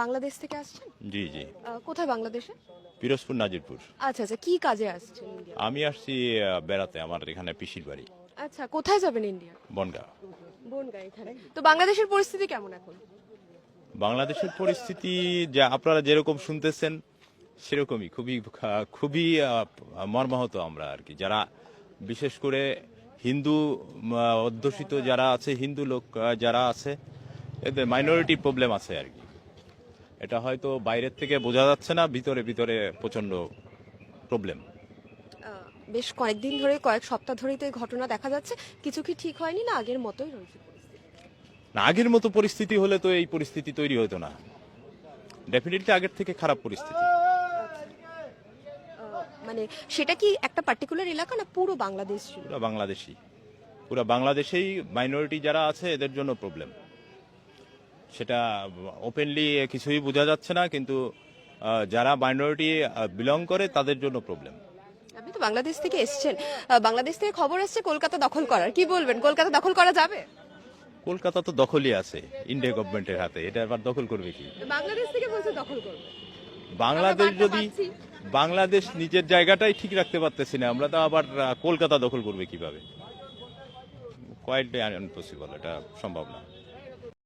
বাংলাদেশ থেকে আসছেন? জি জি, কোথায় বাংলাদেশে? পিরোজপুর নাজিরপুর। আচ্ছা আচ্ছা, কি কাজে আসছেন ইন্ডিয়া? আমি আসছি বেড়াতে, আমার এখানে পিসির বাড়ি আচ্ছা, কোথায় যাবেন ইন্ডিয়া? বনগাঁ। বনগাঁ এখানে। তো বাংলাদেশের পরিস্থিতি কেমন এখন? বাংলাদেশের পরিস্থিতি যা আপনারা যেরকম শুনতেছেন সেরকমই, খুবই মর্মাহত আমরা আর কি, যারা বিশেষ করে হিন্দু অধ্যুষিত যারা আছে, হিন্দু লোক যারা আছে, এদের মাইনরিটি প্রবলেম আছে আর কি। এটা হয়তো বাইরের থেকে বোঝা যাচ্ছে না, ভিতরে ভিতরে প্রচন্ড প্রবলেম। বেশ কয়েকদিন ধরে, কয়েক সপ্তাহ ধরেই তো এই ঘটনা দেখা যাচ্ছে। কিছু কি ঠিক হয়নি, না আগের মতোই রয়েছে পরিস্থিতি? না, আগের মতো পরিস্থিতি হলে তো এই পরিস্থিতি তৈরি হতো না, ডেফিনেটলি আগের থেকে খারাপ পরিস্থিতি। মানে সেটা কি একটা পার্টিকুলার এলাকা, না পুরো বাংলাদেশ ছিল? পুরো বাংলাদেশেই মাইনরিটি যারা আছে এদের জন্য প্রবলেম। সেটা ওপেনলি কিছুই বোঝা যাচ্ছে না, কিন্তু যারা মাইনরিটি বিলং করে তাদের জন্য প্রবলেম। আপনি তো বাংলাদেশ থেকে এসেছেন, বাংলাদেশ থেকে খবর আসছে কলকাতা দখল করার, কি বলবেন? কলকাতা দখল করা যাবে? কলকাতা তো দখলই আছে ইন্ডিয়া গভর্নমেন্টের হাতে, এটা আবার দখল করবে কি? বাংলাদেশ থেকে বলছে দখল করবে। বাংলাদেশ আমরা যদি, বার্তা পাচ্ছি। বাংলাদেশ নিজের জায়গাটাই ঠিক রাখতে পারতেছি না, আমরা তো আবার কলকাতা দখল করবে কিভাবে? কোয়াইট ইম্পসিবল, এটা সম্ভব না।